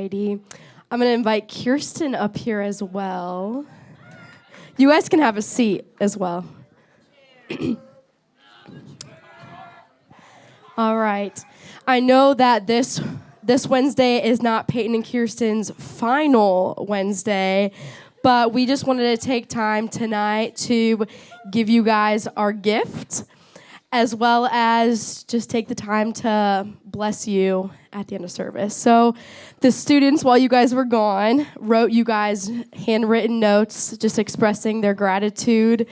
righty. I'm going to invite Kirsten up here as well. You guys can have a seat as well. All right. I know that this Wednesday is not Peyton and Kirsten's final Wednesday, but we just wanted to take time tonight to give you guys our gift, as well as just take the time to bless you at the end of service. So the students, while you guys were gone, wrote you guys handwritten notes just expressing their gratitude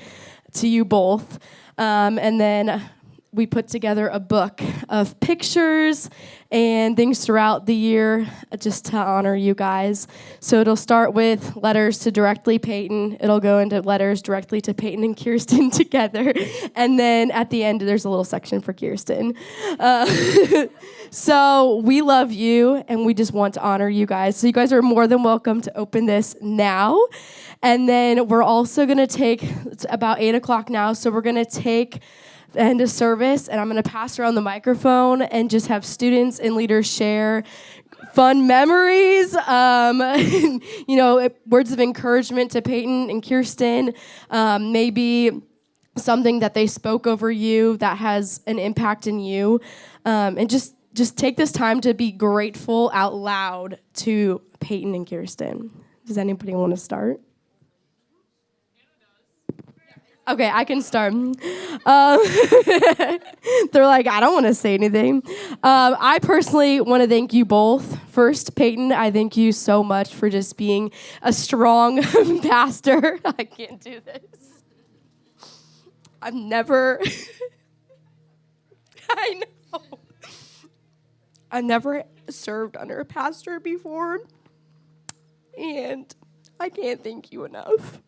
to you both. And then we put together a book of pictures and things throughout the year just to honor you guys. So it'll start with letters to directly Peyton. It'll go into letters directly to Peyton and Kirsten together. And then at the end, there's a little section for Kirsten. So we love you, and we just want to honor you guys. So you guys are more than welcome to open this now. And then we're also going to take, it's about 8 o'clock now, so we're going to take the end of service, and I'm going to pass around the microphone and just have students and leaders share fun memories, words of encouragement to Peyton and Kirsten, maybe something that they spoke over you that has an impact in you, and just take this time to be grateful out loud to Peyton and Kirsten. Does anybody want to start? Okay, I can start. They're like, I don't want to say anything. I personally want to thank you both. First, Peyton, I thank you so much for just being a strong pastor. I can't do this. I've never served under a pastor before, and I can't thank you enough.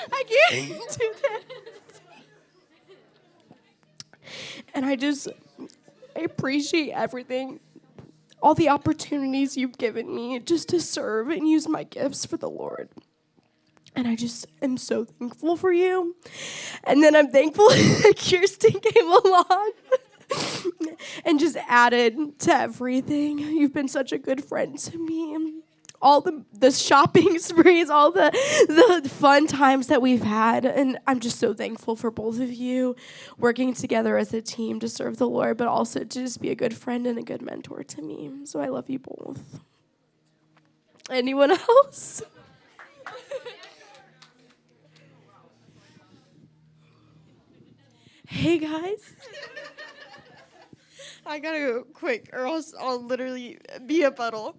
I can't do this. And I appreciate everything, all the opportunities you've given me just to serve and use my gifts for the Lord. And I just am so thankful for you. And then I'm thankful that Kirsten came along and just added to everything. You've been such a good friend to me. All the shopping sprees, all the fun times that we've had. And I'm just so thankful for both of you working together as a team to serve the Lord, but also to just be a good friend and a good mentor to me. So I love you both. Anyone else? Hey, guys. I gotta go quick, or else I'll literally be a puddle.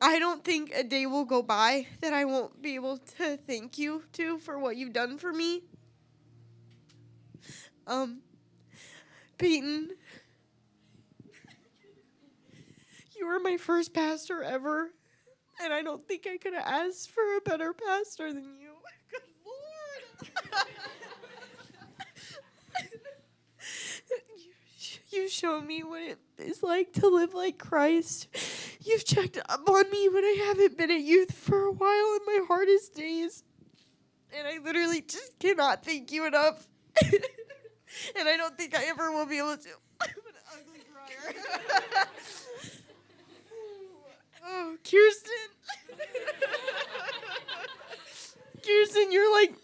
I don't think a day will go by that I won't be able to thank you, too, for what you've done for me. Peyton, you were my first pastor ever, and I don't think I could have asked for a better pastor than you. Good Lord! You've shown me what it is like to live like Christ. You've checked up on me when I haven't been at youth for a while in my hardest days. And I literally just cannot thank you enough. And I don't think I ever will be able to. I'm an ugly crier. Oh, Kirsten. Kirsten, you're like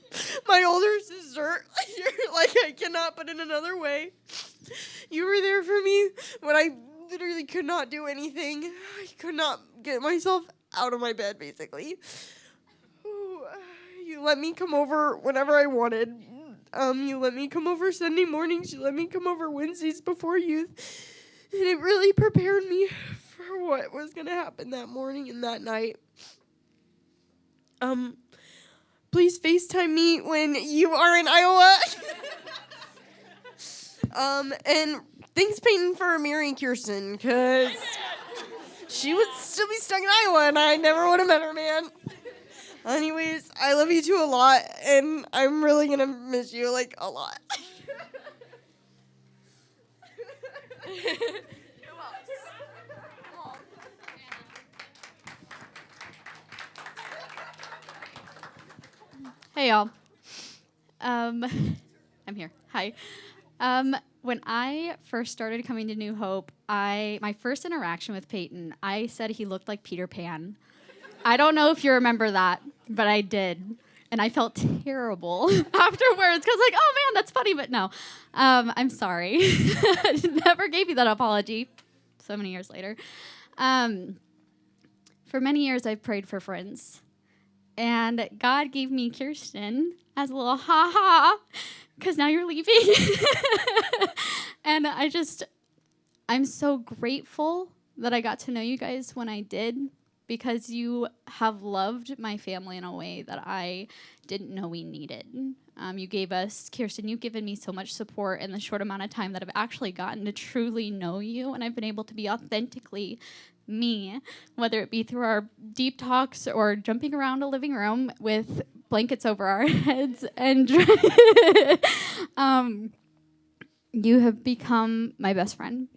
my older sister. You're like, I cannot put it another way. You were there for me when I literally could not do anything. I could not get myself out of my bed, basically. Ooh, you let me come over whenever I wanted. You let me come over Sunday mornings. You let me come over Wednesdays before youth. And it really prepared me for what was going to happen that morning and that night. Please FaceTime me when you are in Iowa. And thanks, Peyton, for marrying Kirsten, because she would still be stuck in Iowa, and I never would have met her, man. Anyways, I love you two a lot, and I'm really going to miss you, like, a lot. Hey, y'all. I'm here. Hi. when I first started coming to New Hope, my first interaction with Peyton, I said he looked like Peter Pan. I don't know if you remember that, but I did. And I felt terrible afterwards because, like, oh man, that's funny, but no. I'm sorry. Never gave you that apology so many years later. For many years, I've prayed for friends. And God gave me Kirsten as a little ha-ha, because now you're leaving. And I'm so grateful that I got to know you guys when I did, because you have loved my family in a way that I didn't know we needed. You gave us, Kirsten, you've given me so much support in the short amount of time that I've actually gotten to truly know you, and I've been able to be authentically me, whether it be through our deep talks or jumping around a living room with blankets over our heads. And you have become my best friend,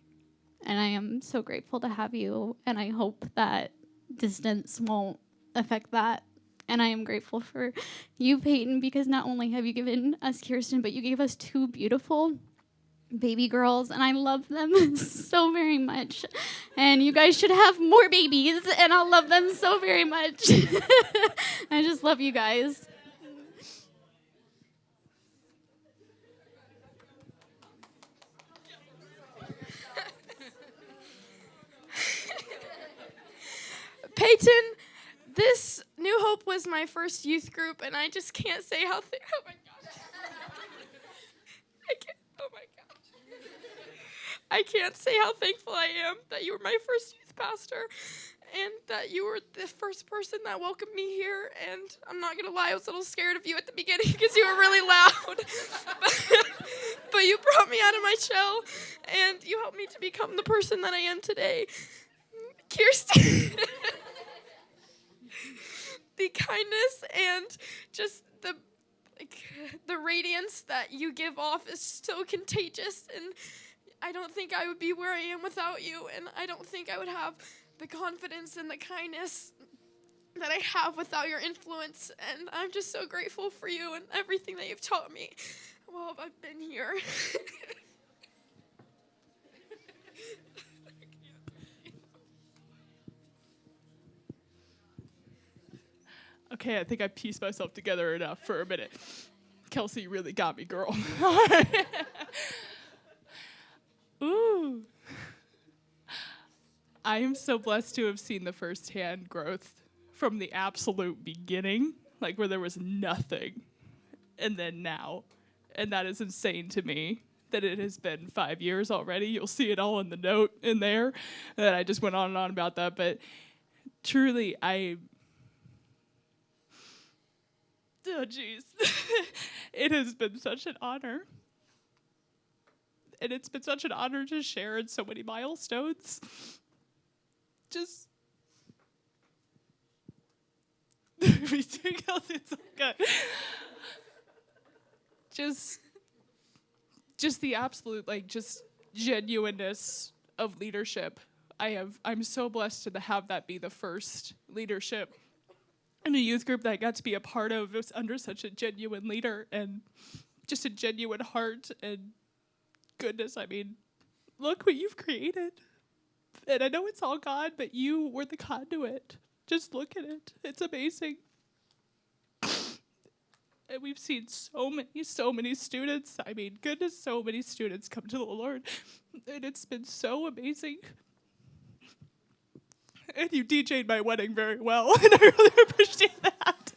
and I am so grateful to have you, and I hope that distance won't affect that. And I am grateful for you, Peyton, because not only have you given us Kirsten, but you gave us 2 beautiful baby girls, and I love them so very much. And you guys should have more babies, and I'll love them so very much. I just love you guys. Peyton, this New Hope was my first youth group, and I just can't say how. Oh my gosh! I can't. Oh my gosh! I can't say how thankful I am that you were my first youth pastor, and that you were the first person that welcomed me here. And I'm not gonna lie, I was a little scared of you at the beginning because you were really loud. But you brought me out of my shell, and you helped me to become the person that I am today. Kirsten. The kindness and just the radiance that you give off is so contagious, and I don't think I would be where I am without you, and I don't think I would have the confidence and the kindness that I have without your influence, and I'm just so grateful for you and everything that you've taught me while I've been here. Okay, I think I pieced myself together enough for a minute. Kelsey really got me, girl. Ooh. I am so blessed to have seen the firsthand growth from the absolute beginning, like where there was nothing, and then now. And that is insane to me that it has been 5 years already. You'll see it all in the note in there. That I just went on and on about that. But truly, oh, geez. It has been such an honor. And it's been such an honor to share in so many milestones. Just. Everything else is so good. Just the absolute, just genuineness of leadership. I'm so blessed to have that be the first leadership in a youth group that I got to be a part of. It was under such a genuine leader and just a genuine heart and goodness. I mean, look what you've created. And I know it's all God, but you were the conduit. Just look at it. It's amazing. And we've seen so many students. I mean, goodness, so many students come to the Lord. And it's been so amazing. And you DJ'd my wedding very well, and I really appreciate that.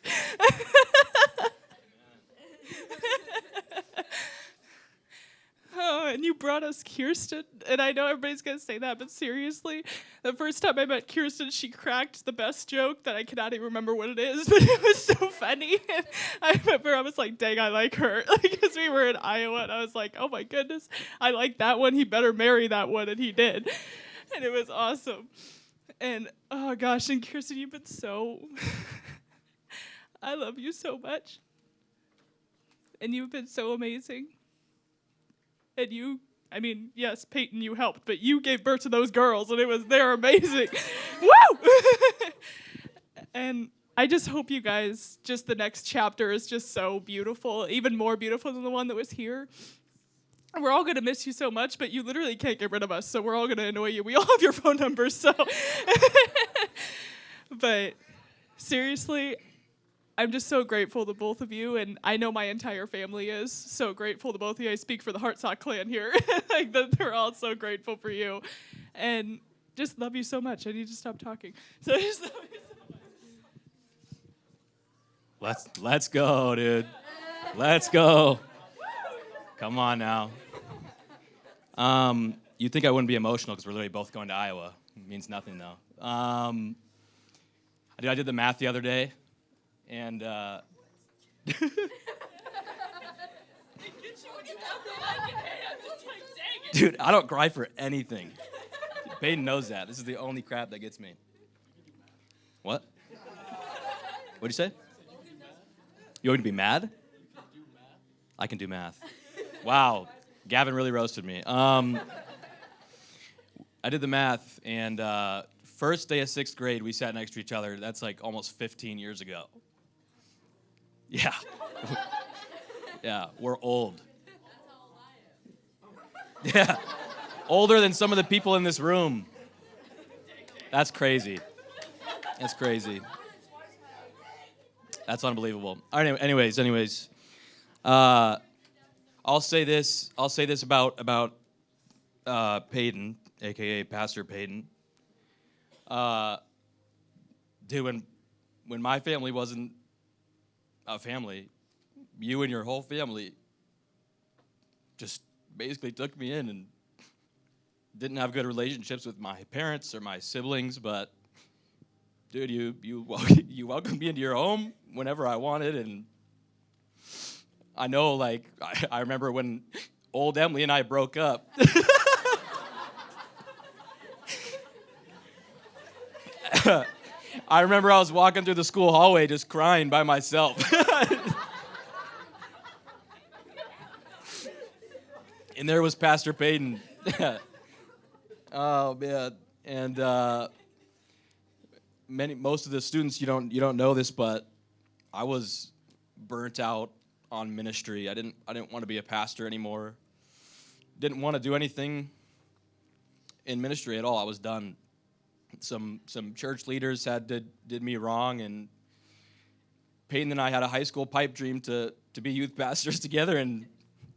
Oh, and you brought us Kirsten, and I know everybody's going to say that, but seriously, the first time I met Kirsten, she cracked the best joke that I cannot even remember what it is, but it was so funny. And I remember I was like, dang, I like her, because we were in Iowa, and I was like, oh my goodness, I like that one, he better marry that one, and he did. And it was awesome. And, oh gosh, and Kirsten, you've been so, I love you so much. And you've been so amazing. And you, I mean, yes, Peyton, you helped, but you gave birth to those girls, and they're amazing. Woo! And I just hope you guys, just the next chapter is just so beautiful, even more beautiful than the one that was here. we're all going to miss you so much, but you literally can't get rid of us, so we're all going to annoy you. We all have your phone numbers, so. But seriously, I'm just so grateful to both of you, and I know my entire family is so grateful to both of you. I speak for the Hartsock clan here. Like, they're all so grateful for you. And just love you so much. I need to stop talking. So just love you so much. Let's go, dude. Let's go. Come on now. You'd think I wouldn't be emotional because we're literally both going to Iowa. It means nothing, though. I did the math the other day, and dude, I don't cry for anything. Peyton knows that. This is the only crap that gets me. What? What'd you say? You want me to be mad? I can do math. Wow, Gavin really roasted me. I did the math, and first day of 6th grade, we sat next to each other. That's like almost 15 years ago. Yeah. Yeah, we're old. Yeah. Older than some of the people in this room. That's crazy. That's crazy. That's unbelievable. All right, anyways. I'll say this about Peyton, aka Pastor Peyton. Dude, when my family wasn't a family, you and your whole family just basically took me in and didn't have good relationships with my parents or my siblings, but dude, you welcomed me into your home whenever I wanted, and I know, like, I remember when old Emily and I broke up. I remember I was walking through the school hallway just crying by myself. And there was Pastor Peyton. Oh, man. And most of the students, you don't know this, but I was burnt out on ministry. I didn't want to be a pastor anymore. Didn't want to do anything in ministry at all. I was done. Some church leaders did me wrong, and Peyton and I had a high school pipe dream to be youth pastors together, and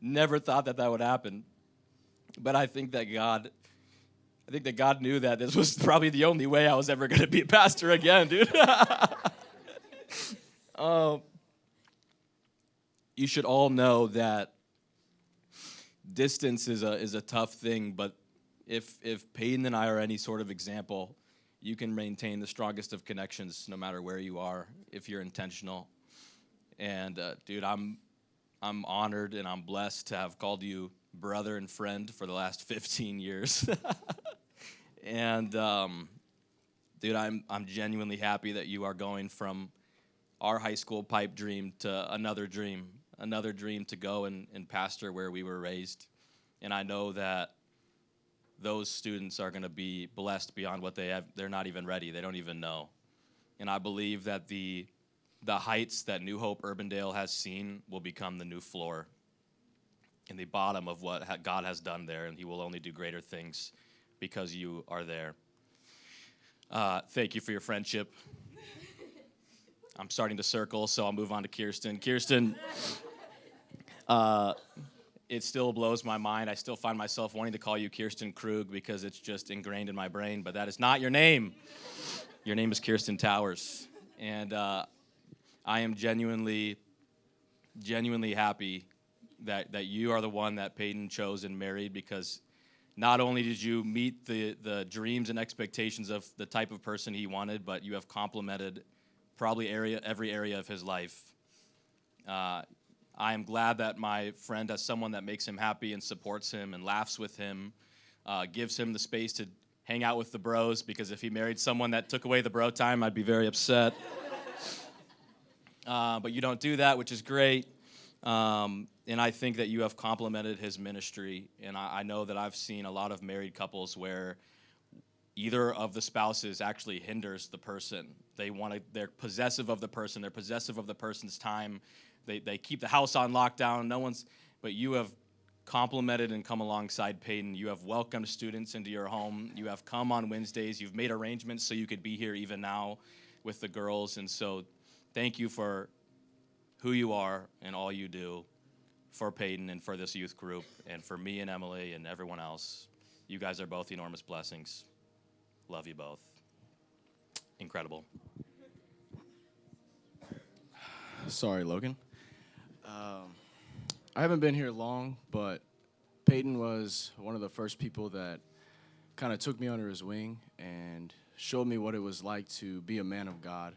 never thought that would happen. But I think that God knew that this was probably the only way I was ever going to be a pastor again, dude. You should all know that distance is a tough thing, but if Peyton and I are any sort of example, you can maintain the strongest of connections no matter where you are if you're intentional. And dude, I'm honored and I'm blessed to have called you brother and friend for the last 15 years. And dude, I'm genuinely happy that you are going from our high school pipe dream to another dream to go and pastor where we were raised. And I know that those students are going to be blessed beyond what they have. They're not even ready. They don't even know. And I believe that the heights that New Hope Urbandale has seen will become the new floor and the bottom of what God has done there, and he will only do greater things because you are there. Thank you for your friendship. I'm starting to circle, so I'll move on to Kirsten. Kirsten, it still blows my mind. I still find myself wanting to call you Kirsten Krug because it's just ingrained in my brain, but that is not your name. Your name is Kirsten Towers. And I am genuinely happy that you are the one that Peyton chose and married, because not only did you meet the dreams and expectations of the type of person he wanted, but you have complemented probably every area of his life. I am glad that my friend has someone that makes him happy and supports him and laughs with him, gives him the space to hang out with the bros, because if he married someone that took away the bro time, I'd be very upset. But you don't do that, which is great. And I think that you have complemented his ministry. And I know that I've seen a lot of married couples where either of the spouses actually hinders the person. They're possessive of the person. They're possessive of the person's time. They keep the house on lockdown. But you have complimented and come alongside Peyton. You have welcomed students into your home. You have come on Wednesdays. You've made arrangements so you could be here even now with the girls. And so thank you for who you are and all you do for Peyton and for this youth group and for me and Emily and everyone else. You guys are both enormous blessings. Love you both. Incredible. Sorry, Logan. I haven't been here long, but Peyton was one of the first people that kind of took me under his wing and showed me what it was like to be a man of God,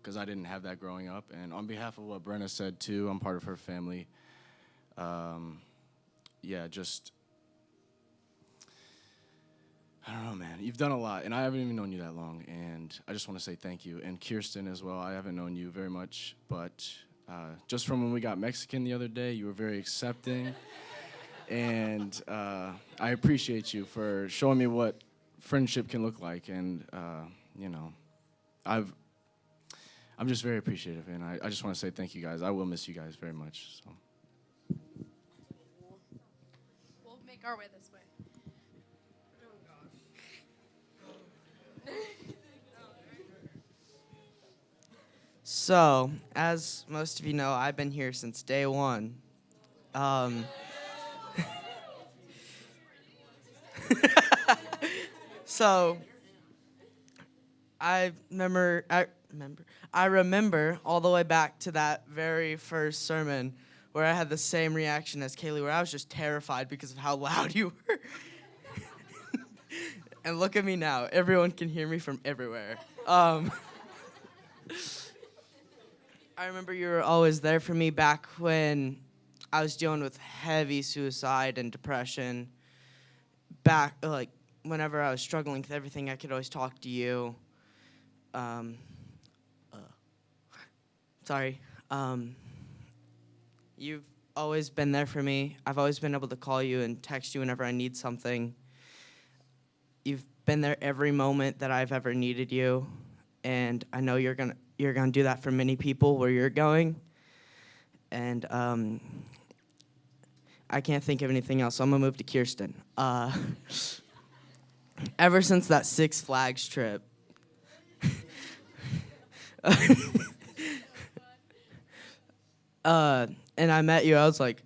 because I didn't have that growing up. And on behalf of what Brenna said, too, I'm part of her family. Just, I don't know, man. You've done a lot, and I haven't even known you that long, and I just want to say thank you. And Kirsten as well, I haven't known you very much, but just from when we got Mexican the other day, you were very accepting, and I appreciate you for showing me what friendship can look like, and, I'm just very appreciative, and I just want to say thank you guys. I will miss you guys very much, so. We'll make our way this way. So, as most of you know, I've been here since day one. So, I remember all the way back to that very first sermon where I had the same reaction as Kaylee, where I was just terrified because of how loud you were. And look at me now. Everyone can hear me from everywhere. I remember you were always there for me back when I was dealing with heavy suicide and depression. Back, whenever I was struggling with everything, I could always talk to you. You've always been there for me. I've always been able to call you and text you whenever I need something. You've been there every moment that I've ever needed you, and I know you're gonna do that for many people where you're going. And I can't think of anything else, so I'm gonna move to Kirsten. Ever since that Six Flags trip, and I met you, I was like,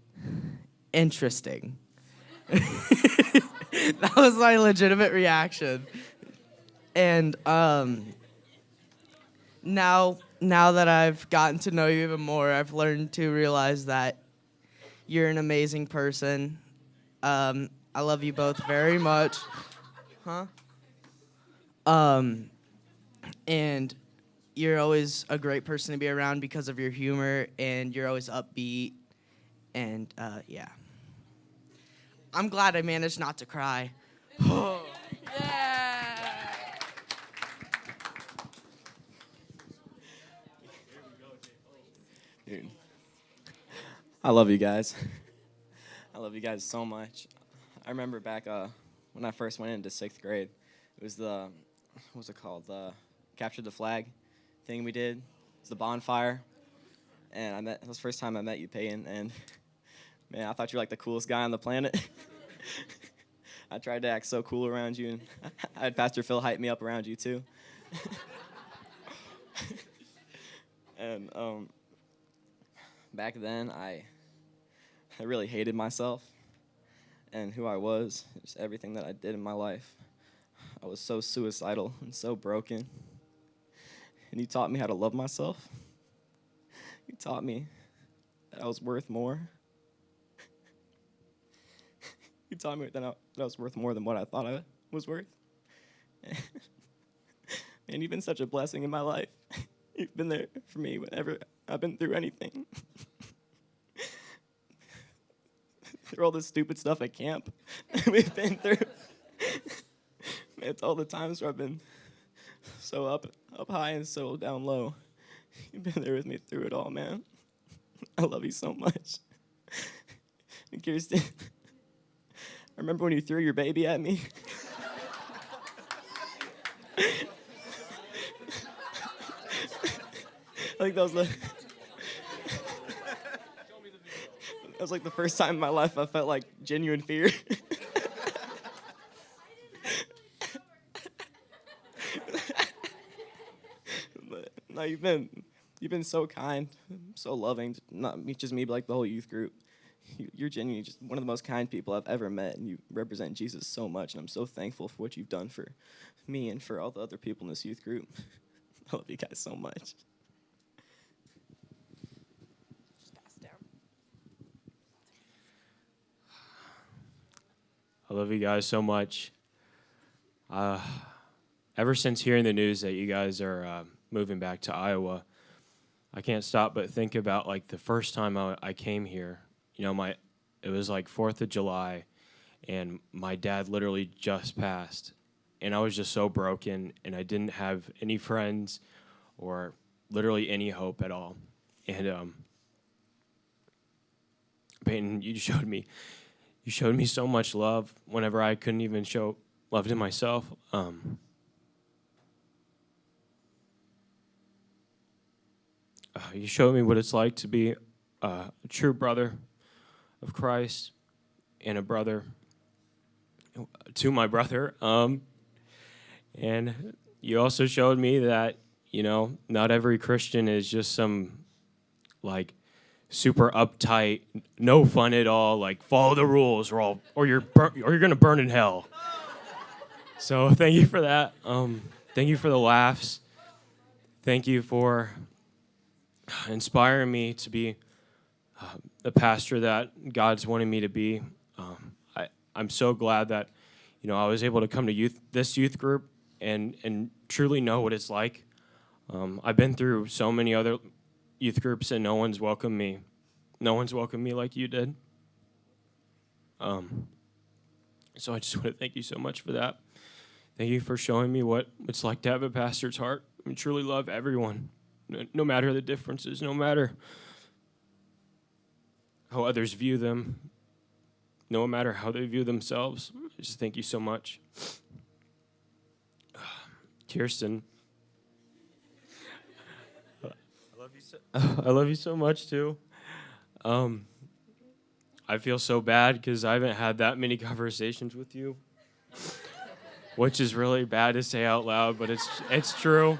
interesting. That was my legitimate reaction. And now that I've gotten to know you even more, I've learned to realize that you're an amazing person. I love you both very much. And you're always a great person to be around because of your humor, and you're always upbeat. And yeah. I'm glad I managed not to cry. Yeah. Dude, I love you guys. I love you guys so much. I remember back when I first went into 6th grade, it was the, what was it called? The Capture the Flag thing we did. It was the bonfire. And that was the first time I met you, Peyton, and man, I thought you were like the coolest guy on the planet. I tried to act so cool around you, and I had Pastor Phil hype me up around you too. And back then, I really hated myself and who I was, just everything that I did in my life. I was so suicidal and so broken. And you taught me how to love myself. You taught me that I was worth more. You taught me that I was worth more than what I thought I was worth. And you've been such a blessing in my life. You've been there for me whenever I've been through anything. Through all this stupid stuff at camp we've been through. It's all the times where I've been so up high and so down low. You've been there with me through it all, man. I love you so much. And Kirsten, I remember when you threw your baby at me. I think that was the... It was like the first time in my life I felt like genuine fear. But no, you've been so kind, so loving. Not just me, but like the whole youth group. You're genuinely just one of the most kind people I've ever met, and you represent Jesus so much. And I'm so thankful for what you've done for me and for all the other people in this youth group. I love you guys so much. Just pass it down. I love you guys so much. Ever since hearing the news that you guys are moving back to Iowa, I can't stop but think about like the first time I came here. You know, it was like 4th of July, and my dad literally just passed, and I was just so broken, and I didn't have any friends or literally any hope at all. And Peyton, you showed me so much love whenever I couldn't even show love to myself. You showed me what it's like to be a true brother of Christ and a brother to my brother. And you also showed me that, you know, not every Christian is just some, like, super uptight, no fun at all, like, follow the rules or you're going to burn in hell. So thank you for that. Thank you for the laughs. Thank you for inspiring me to be the pastor that God's wanted me to be. I'm so glad that, you know, I was able to come to this youth group and truly know what it's like. I've been through so many other youth groups and no one's welcomed me. No one's welcomed me like you did. So I just want to thank you so much for that. Thank you for showing me what it's like to have a pastor's heart and truly love everyone, no matter the differences, no matter how others view them, no matter how they view themselves. Just thank you so much. Kirsten, I love you so much too. I feel so bad because I haven't had that many conversations with you, which is really bad to say out loud, but it's true.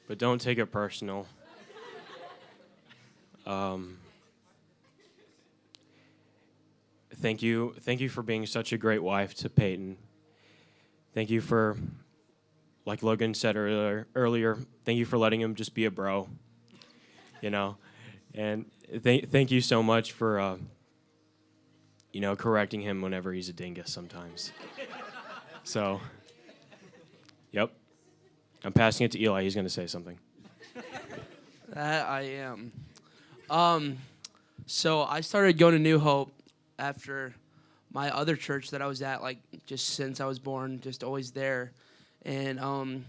But don't take it personal. Thank you for being such a great wife to Peyton. Thank you for, like Logan said earlier, thank you for letting him just be a bro, you know. And thank you so much for, you know, correcting him whenever he's a dingus sometimes. So, yep. I'm passing it to Eli. He's going to say something. That I am. So I started going to New Hope after my other church that I was at, like, just since I was born, just always there. And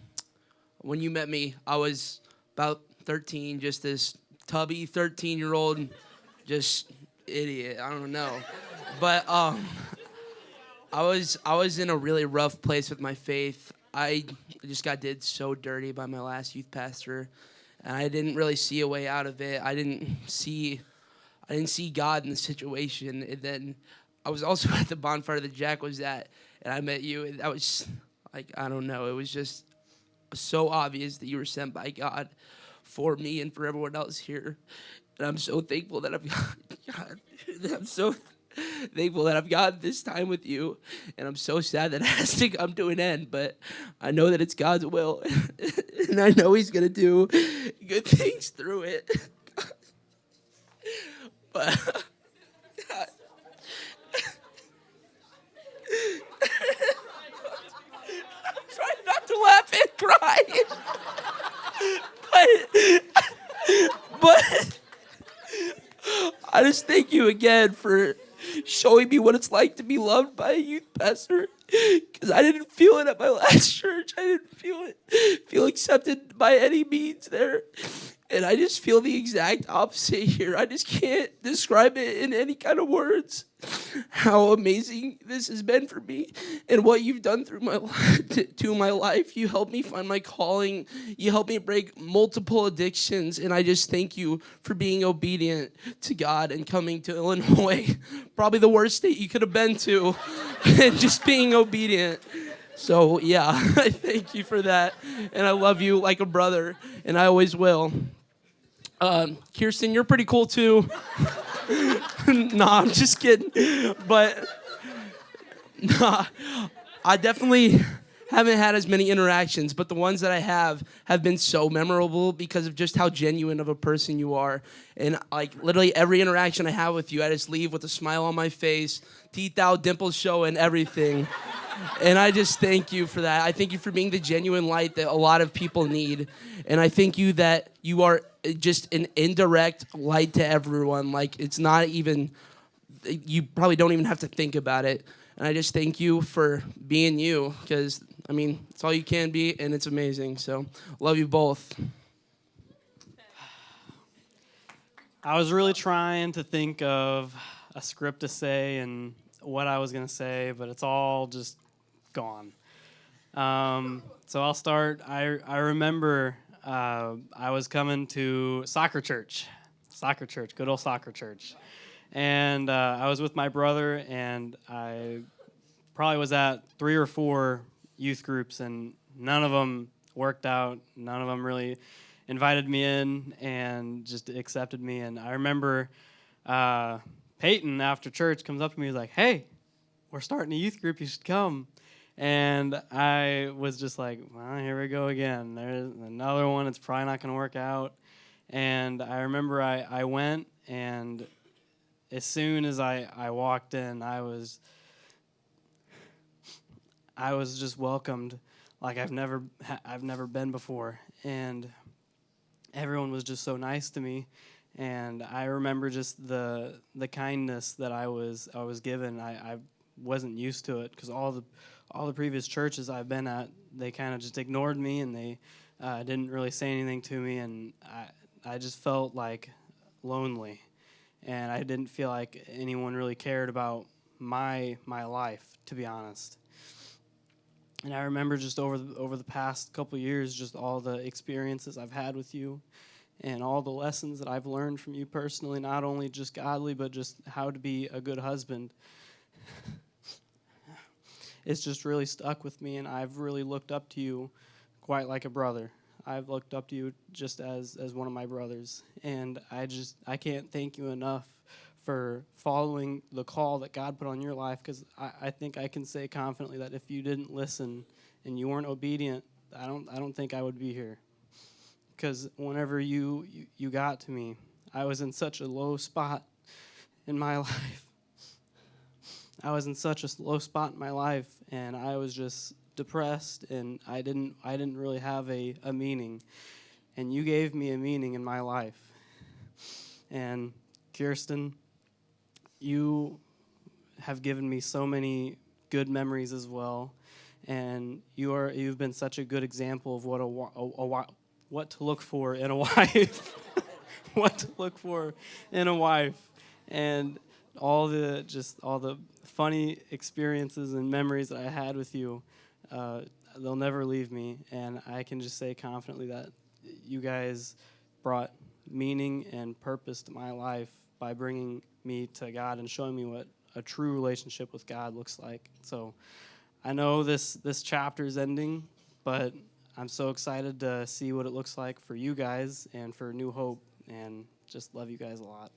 when you met me, I was about 13, just this tubby 13-year-old, just idiot. I don't know. But I was in a really rough place with my faith. I just did so dirty by my last youth pastor, and I didn't really see a way out of it. I didn't see God in the situation. And then I was also at the bonfire that Jack was at, and I met you, and that was, like, I don't know. It was just so obvious that you were sent by God for me and for everyone else here. And I'm so thankful that I've got God. I'm so thankful that I've got this time with you, and I'm so sad that it has to come to an end, but I know that it's God's will, and I know He's going to do good things through it. But I'm trying not to laugh and cry. But I just thank you again for showing me what it's like to be loved by a youth pastor, because I didn't feel it at my last church. I didn't feel accepted by any means there. And I just feel the exact opposite here. I just can't describe it in any kind of words. How amazing this has been for me and what you've done through my to my life. You helped me find my calling. You helped me break multiple addictions. And I just thank you for being obedient to God and coming to Illinois, probably the worst state you could have been to, and just being obedient. So, yeah, I thank you for that. And I love you like a brother, and I always will. Kirsten, you're pretty cool, too. Nah, I'm just kidding. But, nah, I definitely haven't had as many interactions, but the ones that I have been so memorable because of just how genuine of a person you are. And, like, literally every interaction I have with you, I just leave with a smile on my face, teeth out, dimples showing, everything. And I just thank you for that. I thank you for being the genuine light that a lot of people need. And I thank you that you are just an indirect light to everyone. Like, it's not even, you probably don't even have to think about it. And I just thank you for being you, because, I mean, it's all you can be, and it's amazing. So, love you both. I was really trying to think of a script to say and what I was going to say, but it's all just gone. So I'll start. I remember I was coming to soccer church, good old soccer church. And I was with my brother, and I probably was at 3 or 4 youth groups, and none of them worked out. None of them really invited me in and just accepted me. And I remember Peyton, after church, comes up to me and was like, "Hey, we're starting a youth group. You should come." And I was just like, well, here we go again. There's another one. It's probably not going to work out. And I remember I went, and as soon as I walked in, I was just welcomed like I've never been before. And everyone was just so nice to me. And I remember just the kindness that I was given. I wasn't used to it because all the previous churches I've been at, they kind of just ignored me, and they didn't really say anything to me, and I just felt like lonely, and I didn't feel like anyone really cared about my life, to be honest. And I remember just over the past couple of years, just all the experiences I've had with you, and all the lessons that I've learned from you personally, not only just godly, but just how to be a good husband. It's just really stuck with me, and I've really looked up to you quite like a brother. I've looked up to you just as one of my brothers, and I can't thank you enough for following the call that God put on your life, because I think I can say confidently that if you didn't listen and you weren't obedient, I don't think I would be here. Because whenever you got to me, I was in such a low spot in my life. I was in such a low spot in my life, and I was just depressed, and I didn't really have a meaning. And you gave me a meaning in my life. And Kirsten, you have given me so many good memories as well, and you've been such a good example of what to look for in a wife. What to look for in a wife. And all the funny experiences and memories that I had with you, they'll never leave me. And I can just say confidently that you guys brought meaning and purpose to my life by bringing me to God and showing me what a true relationship with God looks like. So I know this chapter is ending, but I'm so excited to see what it looks like for you guys and for New Hope, and just love you guys a lot.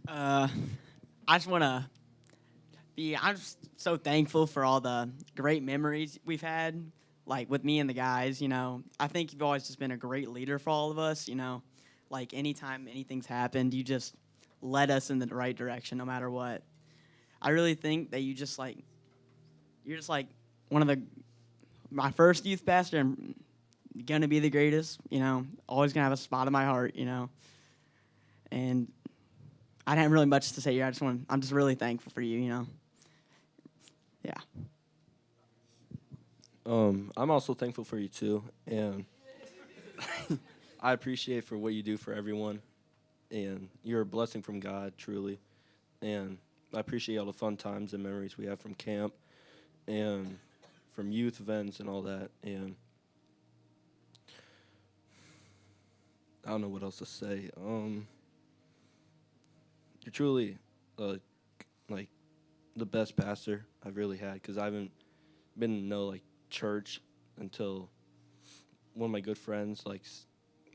I just want to I'm just so thankful for all the great memories we've had, like with me and the guys, you know. I think you've always just been a great leader for all of us, you know. Like anytime anything's happened, you just led us in the right direction no matter what. I really think that you're just like one of my first youth pastor, and going to be the greatest, you know. Always going to have a spot in my heart, you know. And I don't have really much to say here. I'm just really thankful for you, you know. Yeah. I'm also thankful for you too, and I appreciate for what you do for everyone, and you're a blessing from God, truly, and I appreciate all the fun times and memories we have from camp, and from youth events and all that, and I don't know what else to say. You're truly, like, the best pastor I've really had, because I haven't been to no, like, church until one of my good friends, like,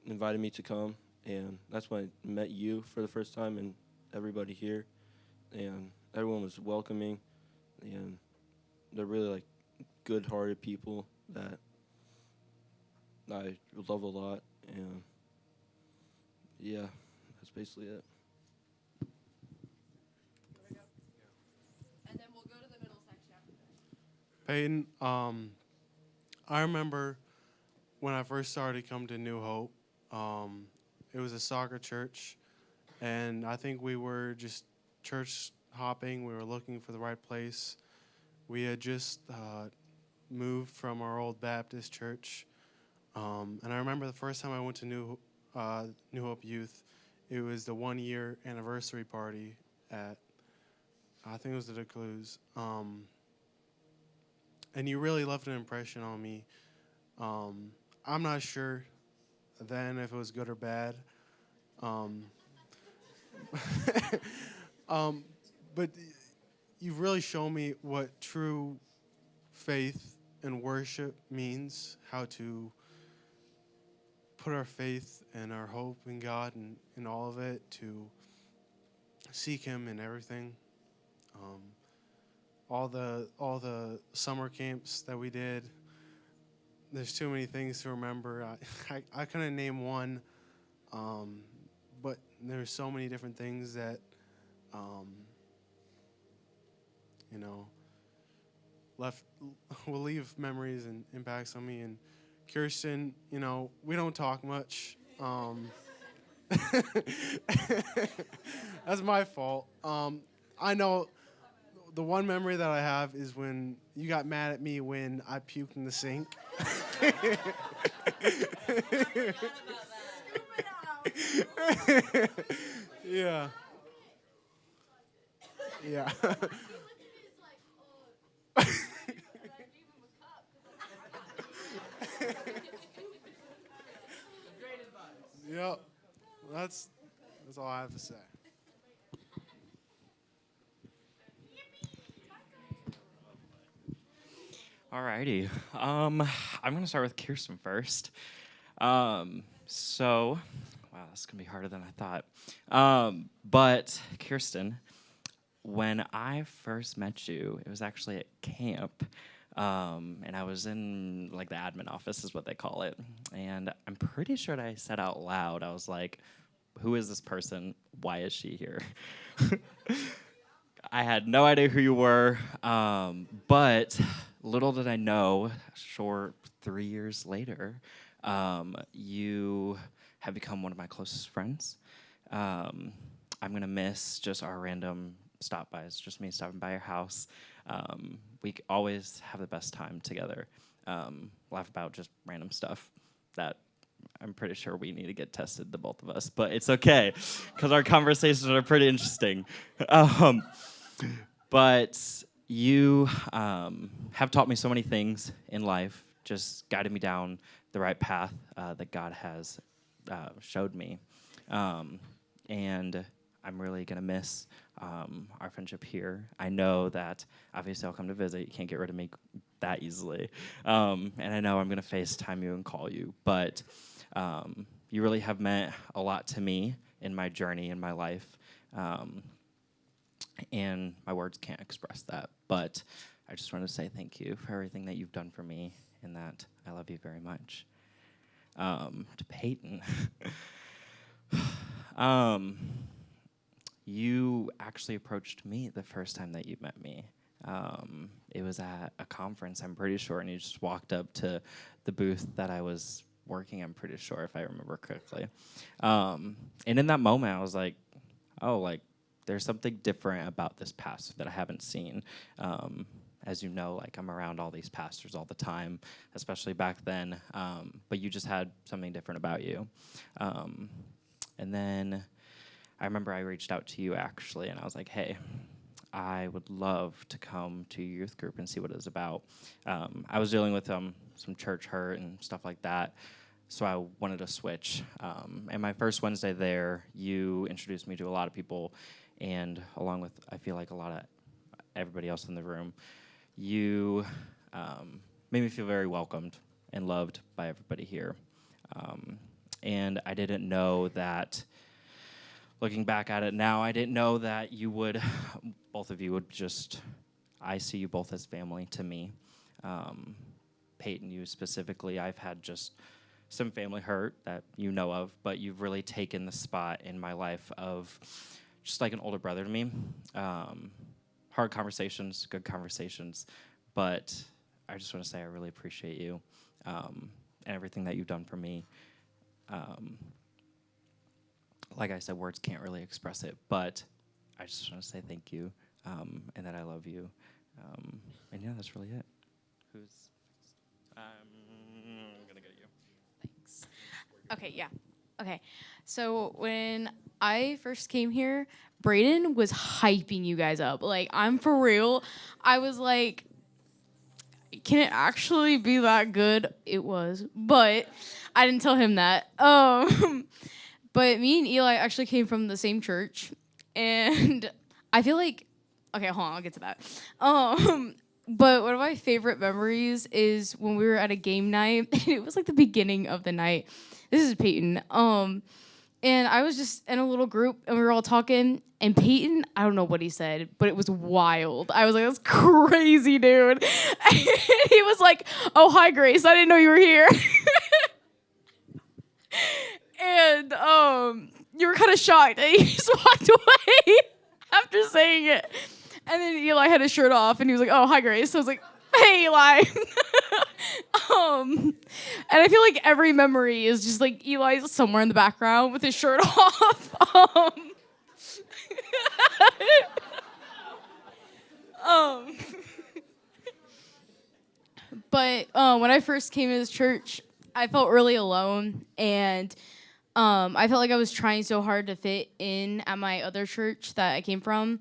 invited me to come, and that's when I met you for the first time, and everybody here, and everyone was welcoming, and they're really, like, good-hearted people that I love a lot, and yeah, that's basically it. And then we'll go to the middle section after this. Peyton, I remember when I first started to come to New Hope, it was a soccer church, and I think we were just church hopping. We were looking for the right place. We had just moved from our old Baptist church, and I remember the first time I went to New Hope Youth, it was the 1-year anniversary party at, I think it was the Decluse. And you really left an impression on me. I'm not sure then if it was good or bad. But you've really shown me what true faith and worship means, how to put our faith and our hope in God and in all of it, to seek Him in everything. All the summer camps that we did, there's too many things to remember. I couldn't name one, but there's so many different things that, will leave memories and impacts on me. And Kirsten, we don't talk much. That's my fault. I know the one memory that I have is when you got mad at me when I puked in the sink. Yeah. Yeah. Yep. That's all I have to say. Alrighty. I'm gonna start with Kirsten first. So, wow, this is gonna be harder than I thought. But Kirsten, when I first met you, it was actually at camp, and I was in like the admin office is what they call it, and I'm pretty sure that I said out loud, I was like, "Who is this person? Why is she here?" I had no idea who you were, but little did I know, short 3 years later, you have become one of my closest friends. I'm going to miss just our random stop-bys, just me stopping by your house. We always have the best time together, laugh about just random stuff that I'm pretty sure we need to get tested, the both of us, but it's okay, because our conversations are pretty interesting. But you have taught me so many things in life, just guided me down the right path that God has showed me. And I'm really going to miss our friendship here. I know that obviously I'll come to visit. You can't get rid of me that easily. And I know I'm going to FaceTime you and call you. But you really have meant a lot to me in my journey in my life. And my words can't express that. But I just want to say thank you for everything that you've done for me, and that I love you very much. To Peyton, you actually approached me the first time that you met me. It was at a conference, I'm pretty sure, and you just walked up to the booth that I was working, I'm pretty sure, if I remember correctly. And in that moment, I was like, oh, like, there's something different about this pastor that I haven't seen. as you know, like I'm around all these pastors all the time, especially back then. But you just had something different about you. And then I remember I reached out to you actually, and I was like, hey, I would love to come to your youth group and see what it was about. I was dealing with some church hurt and stuff like that, so I wanted to switch. And my first Wednesday there, you introduced me to a lot of people, and along with, I feel like, a lot of everybody else in the room, you made me feel very welcomed and loved by everybody here. And I didn't know that, looking back at it now, I didn't know that you would, both of you would just, I see you both as family to me. Peyton, you specifically, I've had just some family hurt that you know of, but you've really taken the spot in my life of just like an older brother to me. Hard conversations, good conversations, but I just want to say I really appreciate you and everything that you've done for me. Like I said, words can't really express it, but I just want to say thank you and that I love you. And yeah, that's really it. Who's? I'm going to go to you. Thanks. Okay, yeah. Okay. So when I first came here, Brayden was hyping you guys up. Like, I'm for real. I was like, can it actually be that good? It was. But I didn't tell him that. But me and Eli actually came from the same church, and I feel like, okay, hold on, I'll get to that. But one of my favorite memories is when we were at a game night, and it was like the beginning of the night. This is Peyton. And I was just in a little group, and we were all talking, and Peyton, I don't know what he said, but it was wild. I was like, that's crazy, dude. And he was like, oh, hi, Grace, I didn't know you were here. And you were kind of shocked, and you just walked away after saying it. And then Eli had his shirt off, and he was like, oh, hi, Grace. So I was like, hey, Eli. And I feel like every memory is just like Eli's somewhere in the background with his shirt off. But when I first came to this church, I felt really alone, and I felt like I was trying so hard to fit in at my other church that I came from,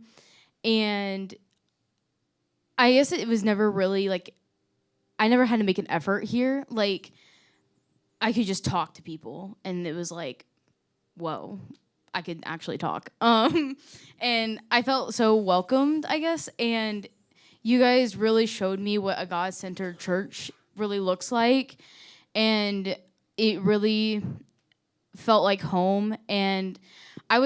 and I guess it was never really, like, I never had to make an effort here. Like, I could just talk to people, and it was like, whoa, I could actually talk. And I felt so welcomed, I guess, and you guys really showed me what a God-centered church really looks like, and it really felt like home. And I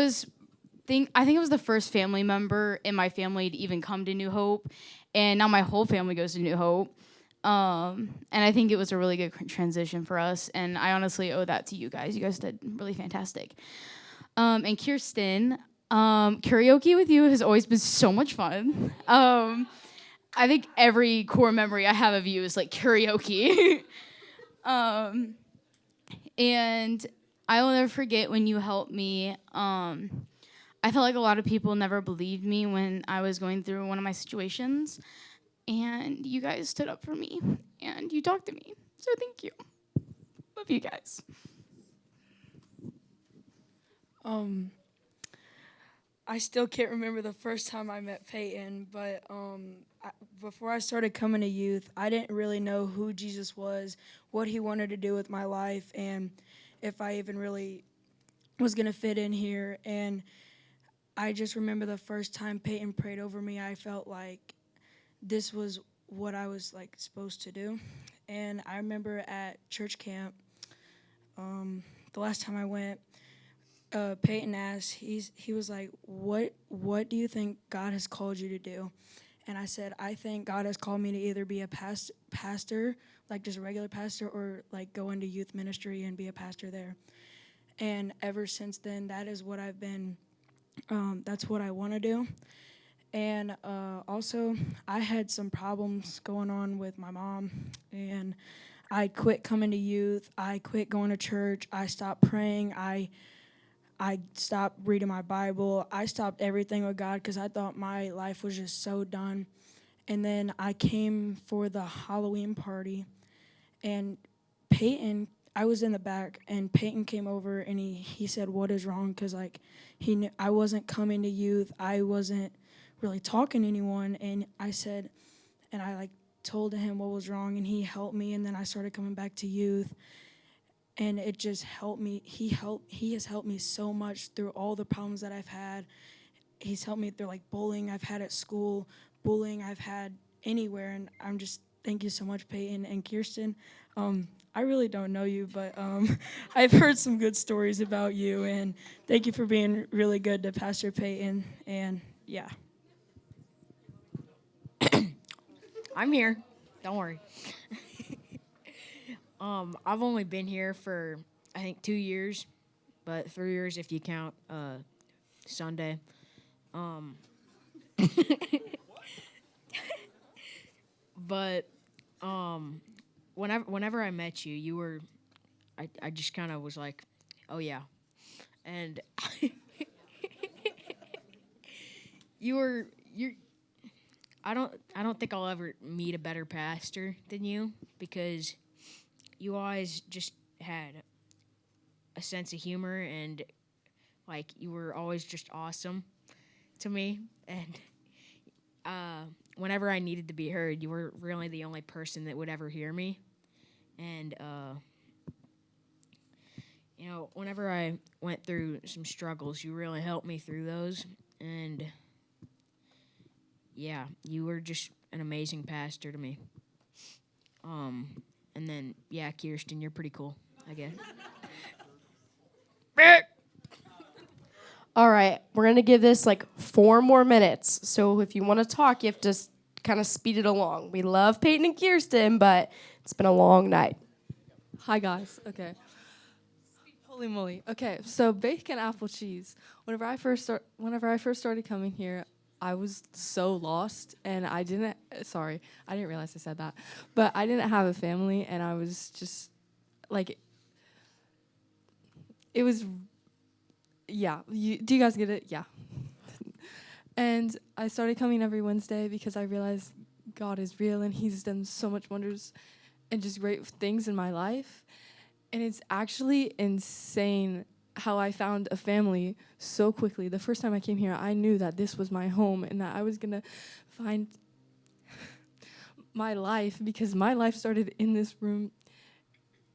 think I was the first family member in my family to even come to New Hope, and now my whole family goes to New Hope. And I think it was a really good transition for us, and I honestly owe that to you guys. You guys did really fantastic. And Kirsten, karaoke with you has always been so much fun. I think every core memory I have of you is like karaoke. And I will never forget when you helped me. I felt like a lot of people never believed me when I was going through one of my situations. And you guys stood up for me, and you talked to me. So thank you. Love you guys. I still can't remember the first time I met Peyton, but before I started coming to youth, I didn't really know who Jesus was, what he wanted to do with my life, and if I even really was going to fit in here. And I just remember the first time Peyton prayed over me, I felt like this was what I was like supposed to do. And I remember at church camp, the last time I went, Peyton asked, he was like, what do you think God has called you to do? And I said, I think God has called me to either be a pastor, like just a regular pastor, or like go into youth ministry and be a pastor there. And ever since then, that is what I've been, that's what I want to do. And also, I had some problems going on with my mom, and I quit coming to youth. I quit going to church. I stopped praying. I stopped reading my Bible. I stopped everything with God because I thought my life was just so done. And then I came for the Halloween party, and Peyton, I was in the back, and Peyton came over, and he said, what is wrong? Because, like, he knew I wasn't coming to youth. I wasn't really talking to anyone, and I said, and I, like, told him what was wrong, and he helped me, and then I started coming back to youth, and it just helped me. He has helped me so much through all the problems that I've had. He's helped me through, like, bullying I've had at school, bullying I've had anywhere, and I'm just, thank you so much, Peyton and Kirsten. I really don't know you, but I've heard some good stories about you, and thank you for being really good to Pastor Peyton, and yeah. I'm here. Don't worry. I've only been here for, I think, 2 years, but 3 years if you count Sunday. But whenever I met you, you were, I just kind of was like, oh yeah, and you're. I don't think I'll ever meet a better pastor than you, because you always just had a sense of humor, and like you were always just awesome to me, and whenever I needed to be heard, you were really the only person that would ever hear me. And you know, whenever I went through some struggles, you really helped me through those. And yeah, you were just an amazing pastor to me. And then yeah, Kirsten, you're pretty cool, I guess. All right, we're going to give this like 4 more minutes. So if you want to talk, you have to kind of speed it along. We love Peyton and Kirsten, but it's been a long night. Hi, guys. Okay. Holy moly. Okay, so bacon apple cheese. Whenever I first started coming here, I was so lost, and I didn't realize I said that. But I didn't have a family, and I was just like, it was, yeah. Do you guys get it? Yeah. And I started coming every Wednesday because I realized God is real, and he's done so much wonders and just great things in my life. And it's actually insane how I found a family so quickly. The first time I came here, I knew that this was my home and that I was going to find my life, because my life started in this room.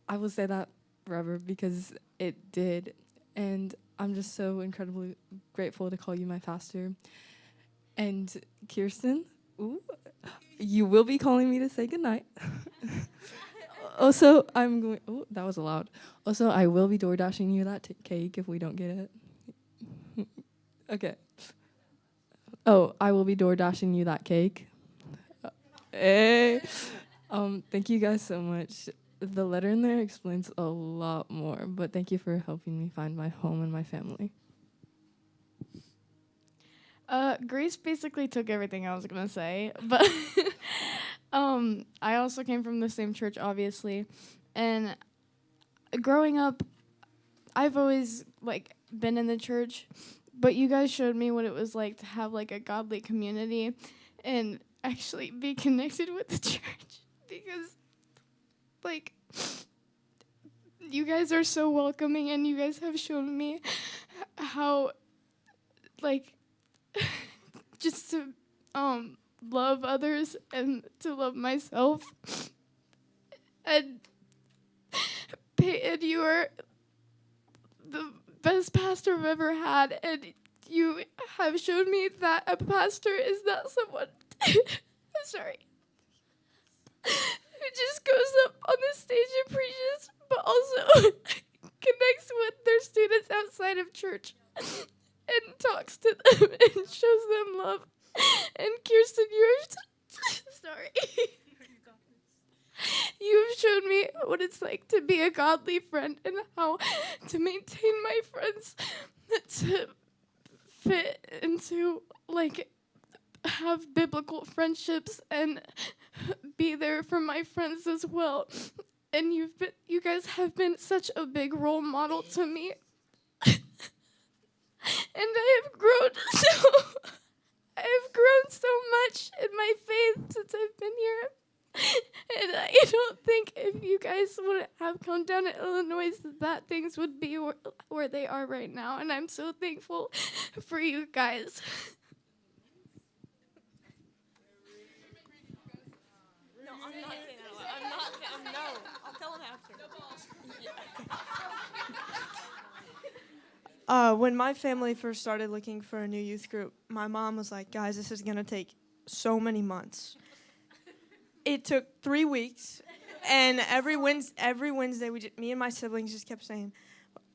I will say that forever because it did. And I'm just so incredibly grateful to call you my pastor. And Kirsten, ooh, you will be calling me to say goodnight. Also, I'm going, oh, that was loud. Also, I will be door dashing you that cake if we don't get it. Okay. Oh, I will be door dashing you that cake. Hey. Thank you guys so much. The letter in there explains a lot more, but thank you for helping me find my home and my family. Grace basically took everything I was gonna say, but I also came from the same church, obviously, and growing up, I've always been in the church, but you guys showed me what it was like to have a godly community and actually be connected with the church, because you guys are so welcoming, and you guys have shown me how just to love others and to love myself. And Peyton, you are the best pastor I've ever had, and you have shown me that a pastor is not someone I'm sorry, who just goes up on the stage and preaches, but also connects with their students outside of church and talks to them and shows them love. And Kirsten, sorry. You have shown me what it's like to be a godly friend and how to maintain my friends, to fit into have biblical friendships and be there for my friends as well. And you guys have been such a big role model to me. And I have grown so much in my faith have come down to Illinois so that things would be where they are right now. And I'm so thankful for you guys. No, I'm not saying that. I'm not. No, I'll tell him after. When my family first started looking for a new youth group, my mom was like, guys, this is going to take so many months. It took 3 weeks, and every Wednesday, me and my siblings just kept saying,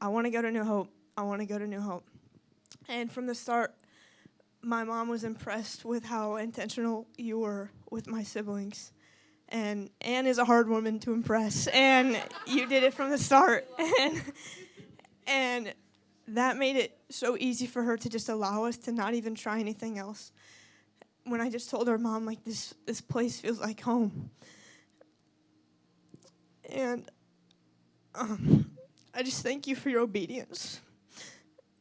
I want to go to New Hope. I want to go to New Hope. And from the start, my mom was impressed with how intentional you were with my siblings. And Anne is a hard woman to impress, and you did it from the start. And that made it so easy for her to just allow us to not even try anything else. When I just told her, Mom, like, this place feels like home. And I just thank you for your obedience.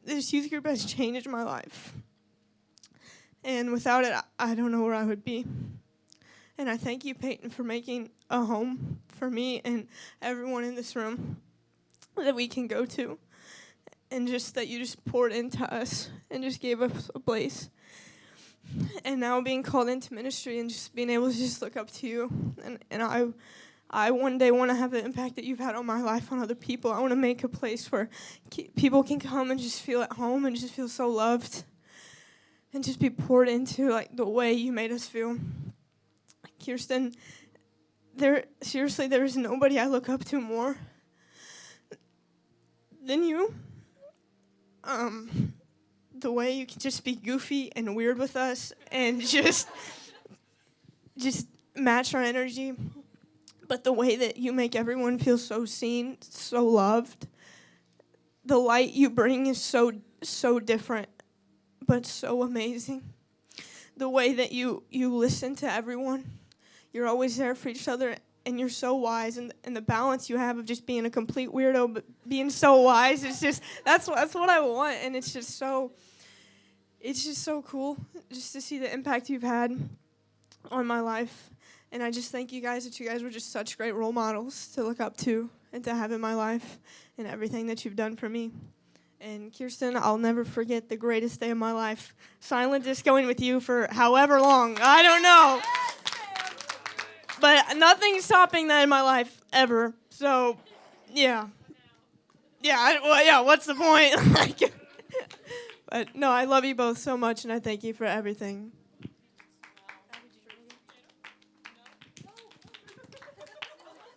This youth group has changed my life. And without it, I don't know where I would be. And I thank you, Peyton, for making a home for me and everyone in this room that we can go to. And just that you just poured into us and just gave us a place. And now being called into ministry and just being able to just look up to you. And I one day want to have the impact that you've had on my life on other people. I want to make a place where people can come and just feel at home and just feel so loved. And just be poured into, like, the way you made us feel. Kirsten, there is nobody I look up to more than you. The way you can just be goofy and weird with us and just match our energy. But the way that you make everyone feel so seen, so loved. The light you bring is so different, but so amazing. The way that you listen to everyone. You're always there for each other, and you're so wise. And the balance you have of just being a complete weirdo, but being so wise, it's just, that's what I want. And it's just so cool just to see the impact you've had on my life. And I just thank you guys that you guys were just such great role models to look up to and to have in my life and everything that you've done for me. And Kirsten, I'll never forget the greatest day of my life. Silent discoing with you for however long. I don't know. But nothing's topping that in my life ever. So, yeah. Yeah, what's the point? But no, I love you both so much, and I thank you for everything.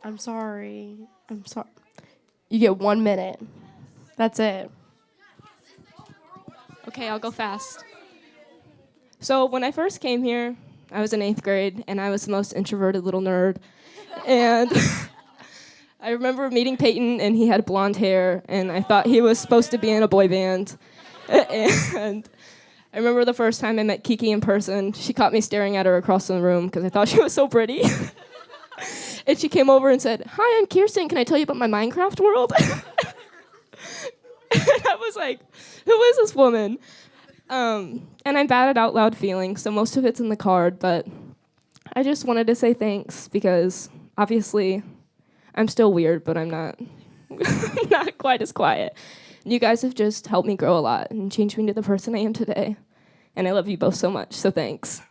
I'm sorry. You get 1 minute. That's it. Okay, I'll go fast. So when I first came here, I was in 8th grade, and I was the most introverted little nerd. And I remember meeting Peyton, and he had blonde hair, and I thought he was supposed to be in a boy band. And I remember the first time I met Kiki in person, she caught me staring at her across the room because I thought she was so pretty. And she came over and said, "Hi, I'm Kirsten. Can I tell you about my Minecraft world?" And I was like, who is this woman? And I'm bad at out loud feelings, so most of it's in the card, but I just wanted to say thanks because obviously I'm still weird, but I'm not not quite as quiet. And you guys have just helped me grow a lot and changed me to the person I am today. And I love you both so much, so thanks.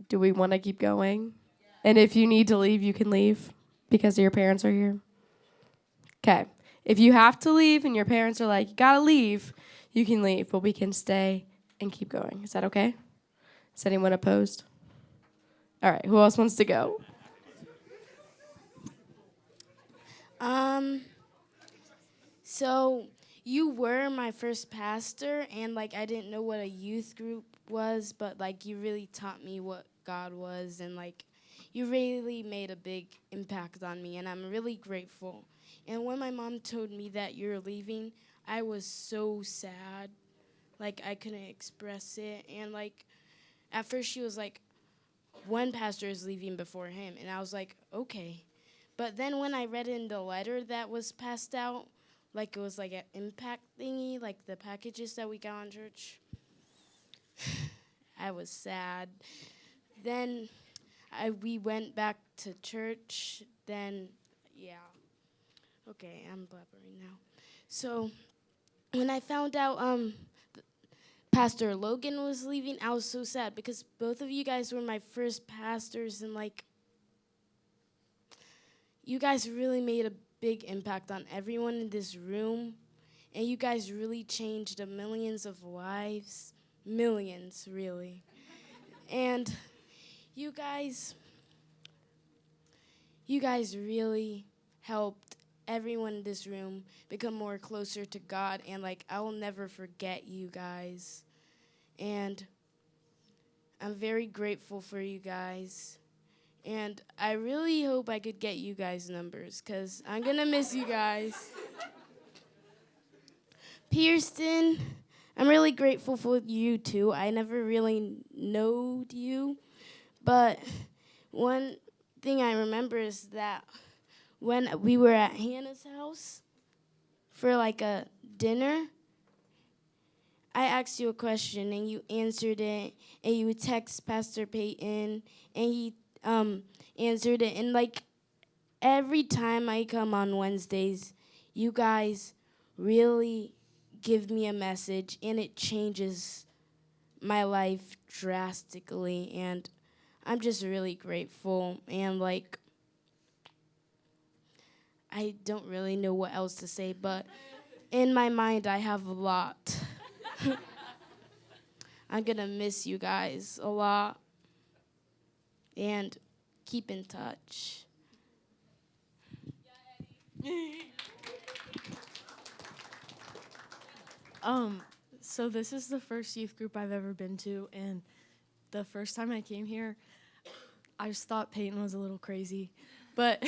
Do we want to keep going? And if you need to leave, you can leave because your parents are here. Okay. If you have to leave and your parents are like, you gotta leave, you can leave, but we can stay and keep going. Is that okay? Is anyone opposed? All right. Who else wants to go? So you were my first pastor, and like I didn't know what a youth group was, but like you really taught me what God was, and like you really made a big impact on me, and I'm really grateful. And when my mom told me that you're leaving, I was so sad. Like I couldn't express it, and like at first she was like, one pastor is leaving before him, and I was like, okay. But then when I read in the letter that was passed out, like it was like an impact thingy, like the packages that we got on church, I was sad. Then we went back to church. Then, yeah. Okay, I'm blabbering now. So when I found out Pastor Logan was leaving, I was so sad because both of you guys were my first pastors, and like, you guys really made a big impact on everyone in this room, and you guys really changed the millions of lives, millions really. And you guys really helped everyone in this room become more closer to God, and like, I will never forget you guys. And I'm very grateful for you guys. And I really hope I could get you guys' numbers, because I'm going to miss you guys. Pierston, I'm really grateful for you too. I never really knowed you, but one thing I remember is that when we were at Hannah's house for like a dinner, I asked you a question and you answered it, and you would text Pastor Peyton and he answered it. And like, every time I come on Wednesdays, you guys really give me a message, and it changes my life drastically. And I'm just really grateful. And like, I don't really know what else to say, but in my mind, I have a lot. I'm gonna miss you guys a lot. And keep in touch. So this is the first youth group I've ever been to, and the first time I came here, I just thought Peyton was a little crazy. But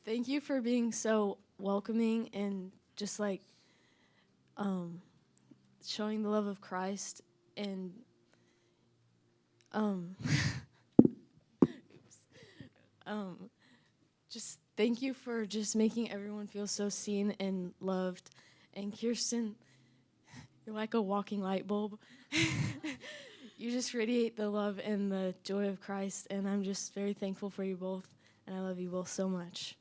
thank you for being so welcoming and just like showing the love of Christ, and just thank you for just making everyone feel so seen and loved. And Kirsten, you're like a walking light bulb. You just radiate the love and the joy of Christ, and I'm just very thankful for you both, and I love you both so much.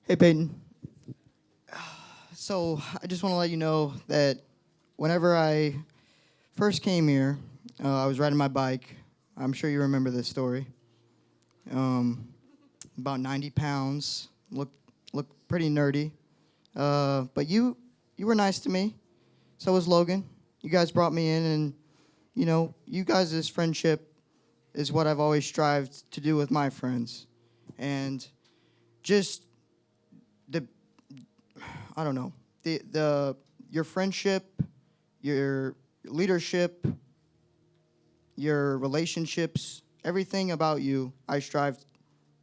Hey, Peyton. So I just want to let you know that whenever I first came here, I was riding my bike. I'm sure you remember this story. About 90 pounds, looked pretty nerdy. But you were nice to me. So was Logan. You guys brought me in, and you guys' friendship is what I've always strived to do with my friends. And just your friendship, your leadership, your relationships, everything about you, I strive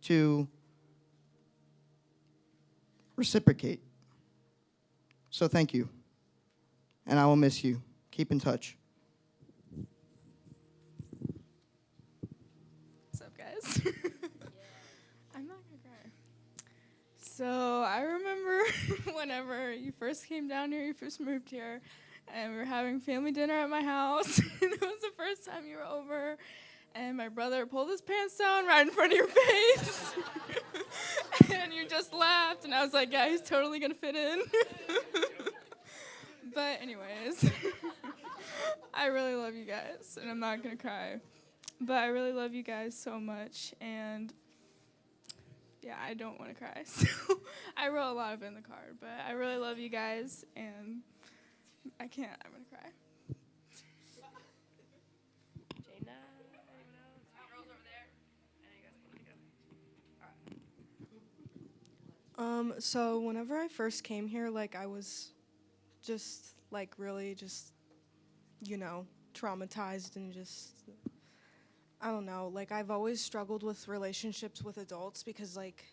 to reciprocate. So thank you. And I will miss you. Keep in touch. What's up, guys? I'm not gonna cry. So I remember whenever you first came down here, you first moved here, and we were having family dinner at my house. And it was the first time you were over, and my brother pulled his pants down right in front of your face. And you just laughed, and I was like, yeah, he's totally gonna fit in. But anyways, I really love you guys, and I'm not gonna cry. But I really love you guys so much, and yeah, I don't want to cry. So I wrote a lot of it in the card, but I really love you guys, and I can't. I'm gonna cry. So whenever I first came here, like, I was just like really just, traumatized, and just, I don't know, like, I've always struggled with relationships with adults because, like,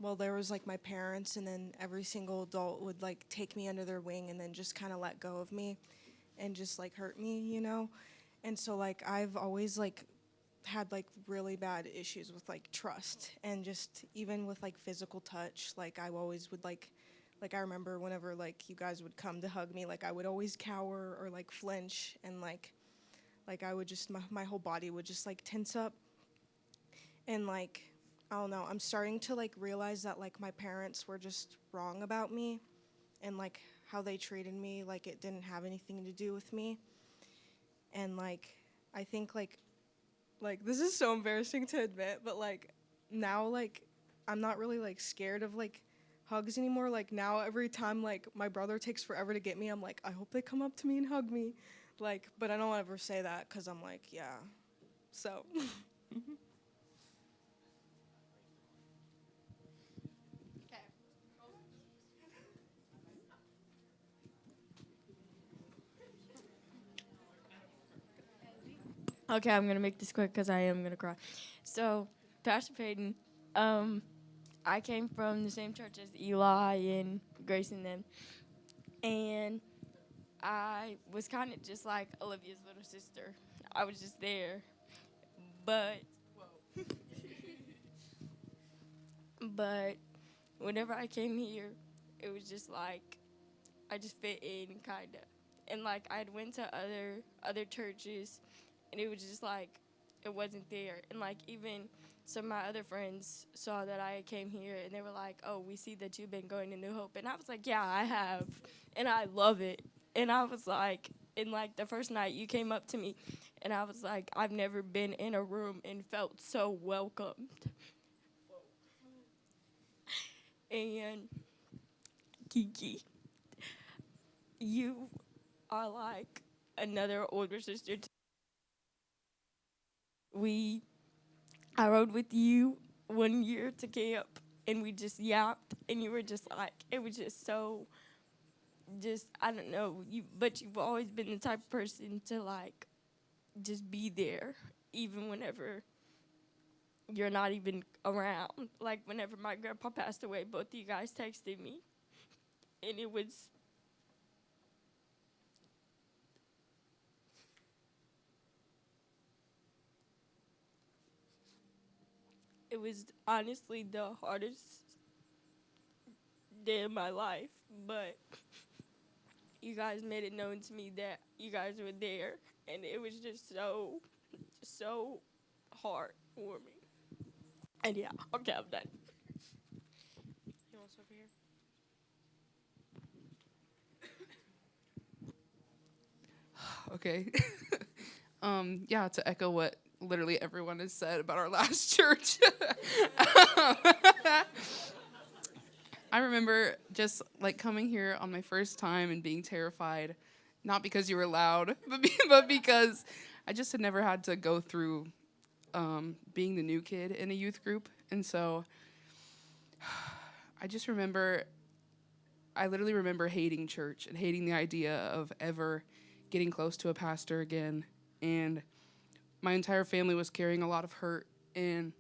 well, there was like my parents, and then every single adult would like take me under their wing and then just kind of let go of me and just like hurt me, And so like I've always like had like really bad issues with like trust, and just even with like physical touch, like I always would like I remember whenever like you guys would come to hug me, like I would always cower or like flinch, and like I would just my whole body would just like tense up. And like I don't know, I'm starting to like realize that like my parents were just wrong about me, and like how they treated me, like it didn't have anything to do with me. And like I think like this is so embarrassing to admit, but like now like I'm not really like scared of like hugs anymore. Like now every time like my brother takes forever to get me, I'm like, I hope they come up to me and hug me. Like, but I don't ever say that because I'm like, yeah. So. Okay, I'm gonna make this quick because I am gonna cry. So, Pastor Peyton, I came from the same church as Eli and Grace and them, and I was kind of just like Olivia's little sister. I was just there, but but whenever I came here, it was just like I just fit in kinda, and like I'd went to other churches. And it was just like, it wasn't there. And like even some of my other friends saw that I came here and they were like, oh, we see that you've been going to New Hope. And I was like, yeah, I have. And I love it. And I was like, and like the first night you came up to me and I was like, I've never been in a room and felt so welcomed. And Kiki, you are like another older sister to I rode with you 1 year to camp, and we just yapped, and you were just like, it was just so, just, I don't know, but you've always been the type of person to like, just be there, even whenever you're not even around. Like whenever my grandpa passed away, both of you guys texted me, and it was, honestly the hardest day of my life, but you guys made it known to me that you guys were there, and it was just so heartwarming. And yeah, okay, I'm done. You want over here? Okay. Yeah, to echo what literally everyone has said about our last church. I remember just like coming here on my first time and being terrified, not because you were loud, but because I just had never had to go through being the new kid in a youth group. And so I just remember, I literally remember hating church and hating the idea of ever getting close to a pastor again. And my entire family was carrying a lot of hurt, and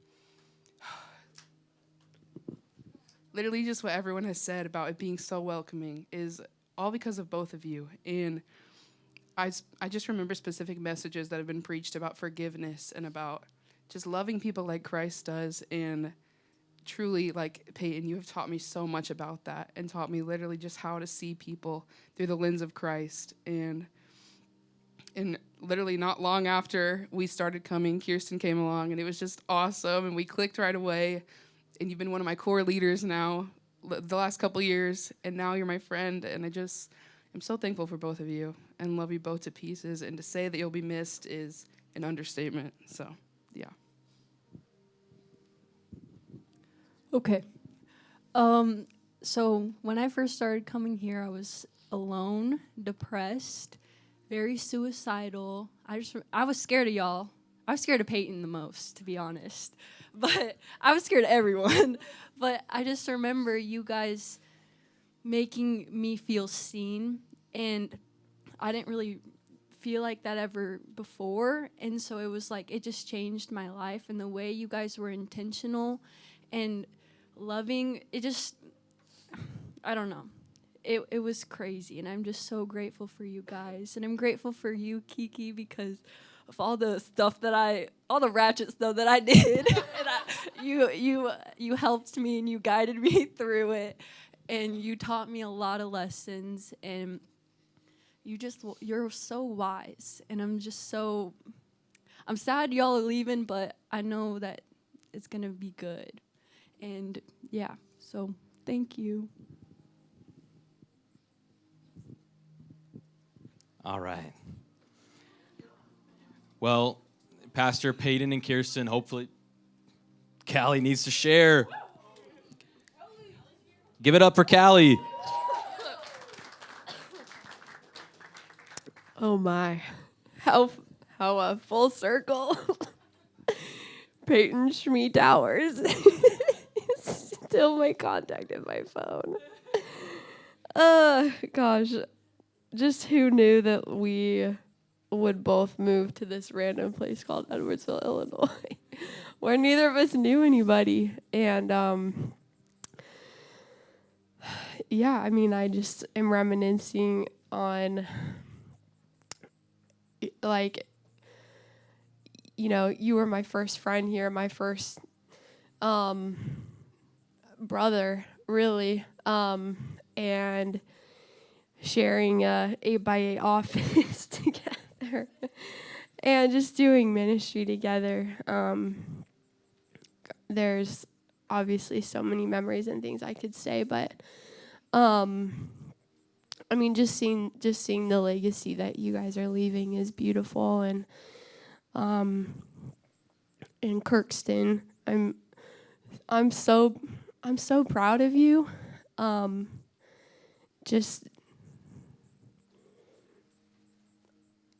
literally just what everyone has said about it being so welcoming is all because of both of you. And I just remember specific messages that have been preached about forgiveness and about just loving people like Christ does. And truly, like Peyton, you have taught me so much about that and taught me literally just how to see people through the lens of Christ. And literally not long after we started coming, Kirsten came along, and it was just awesome, and we clicked right away. And you've been one of my core leaders now the last couple years, and now you're my friend, and I'm so thankful for both of you and love you both to pieces. And to say that you'll be missed is an understatement. So, yeah. Okay. So when I first started coming here, I was alone, depressed, very suicidal. I was scared of y'all. I was scared of Peyton the most, to be honest. But I was scared of everyone. But I just remember you guys making me feel seen, and I didn't really feel like that ever before. And so it was like, it just changed my life, and the way you guys were intentional and loving, it just, I don't know. It was crazy, and I'm just so grateful for you guys. And I'm grateful for you, Kiki, because, of all the stuff all the ratchet stuff that I did. You helped me and you guided me through it, and you taught me a lot of lessons, and you're so wise, and I'm sad y'all are leaving, but I know that it's gonna be good. And yeah, so thank you. All right. Well, Pastor Peyton and Kirsten, hopefully Callie needs to share. Give it up for Callie. Oh my, how full circle. Peyton Schmee Towers. Still my contact in my phone. Gosh, just who knew that we would both move to this random place called Edwardsville, Illinois, where neither of us knew anybody. And yeah, I mean, I just am reminiscing on, like, you know, you were my first friend here, my first brother, really, and sharing a 8x8 office together and just doing ministry together. There's obviously so many memories and things I could say, but I mean, just seeing the legacy that you guys are leaving is beautiful. And in Kirkston, I'm so proud of you. Just,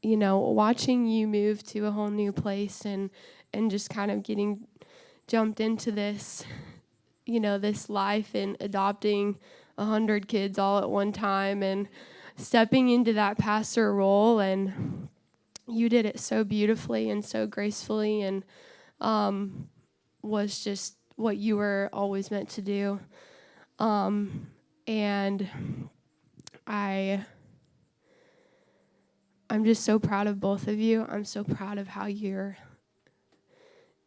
you know, watching you move to a whole new place and just kind of getting jumped into this, you know, this life and adopting 100 kids all at one time and stepping into that pastor role. And you did it so beautifully and so gracefully, and was just what you were always meant to do. And I'm just so proud of both of you. I'm so proud of how you're,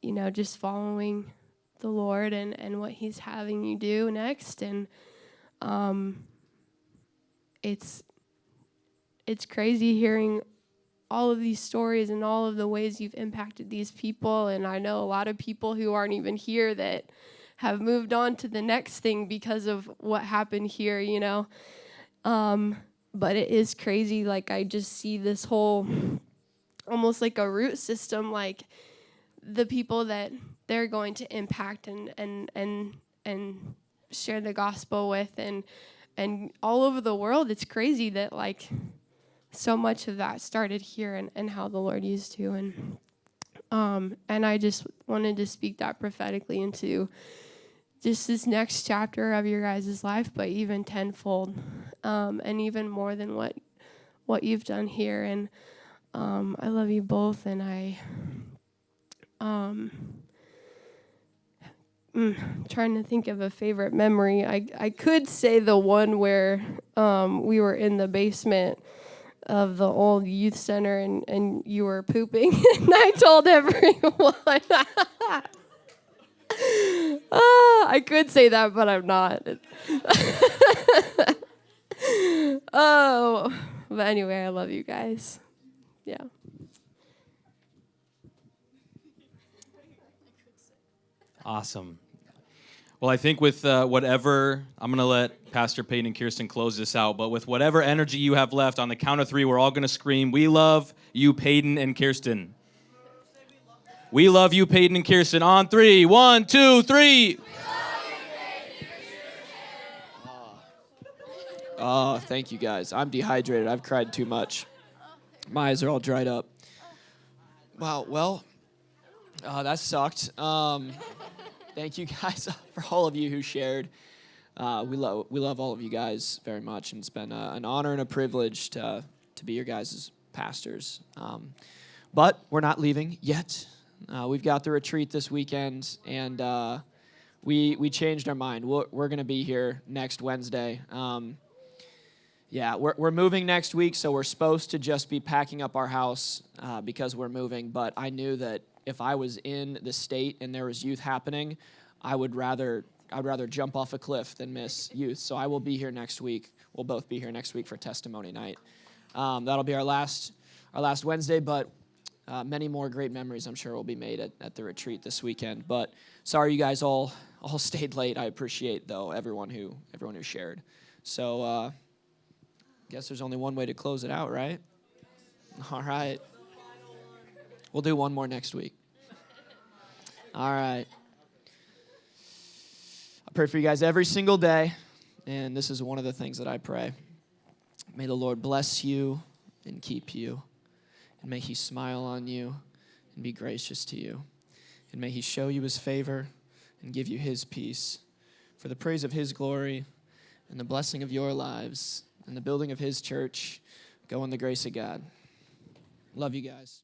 you know, just following the Lord and what He's having you do next. And it's crazy hearing all of these stories and all of the ways you've impacted these people. And I know a lot of people who aren't even here that have moved on to the next thing because of what happened here, you know. But it is crazy. Like, I just see this whole, almost like a root system, like the people that they're going to impact and share the gospel with, and all over the world. It's crazy that, like, so much of that started here and how the Lord used to. And I just wanted to speak that prophetically into just this next chapter of your guys' life, but even tenfold, and even more than what you've done here. And I love you both, and trying to think of a favorite memory. I could say the one where we were in the basement of the old youth center and you were pooping and I told everyone. I could say that, but I'm not. Oh, but anyway, I love you guys. Yeah. Awesome. Well, I think with whatever, I'm going to let Pastor Peyton and Kirsten close this out, but with whatever energy you have left, on the count of 3, we're all going to scream, "We love you, Peyton and Kirsten." We love you, Peyton and Kirsten. On 3, 1, 2, 3. Oh, thank you guys. I'm dehydrated. I've cried too much. My eyes are all dried up. Wow, well, that sucked. Thank you guys for all of you who shared. We love all of you guys very much, and it's been an honor and a privilege to be your guys' pastors. But we're not leaving yet. We've got the retreat this weekend, and we changed our mind. We're going to be here next Wednesday. Yeah, we're moving next week, so we're supposed to just be packing up our house because we're moving. But I knew that if I was in the state and there was youth happening, I'd rather jump off a cliff than miss youth. So I will be here next week. We'll both be here next week for testimony night. That'll be our last Wednesday, but many more great memories I'm sure will be made at the retreat this weekend. But sorry you guys all stayed late. I appreciate though everyone who shared. So guess there's only one way to close it out, right? All right. We'll do one more next week. All right. I pray for you guys every single day, and this is one of the things that I pray. May the Lord bless you and keep you, and may he smile on you and be gracious to you, and may he show you his favor and give you his peace for the praise of his glory and the blessing of your lives and the building of his church. Go in the grace of God. Love you guys.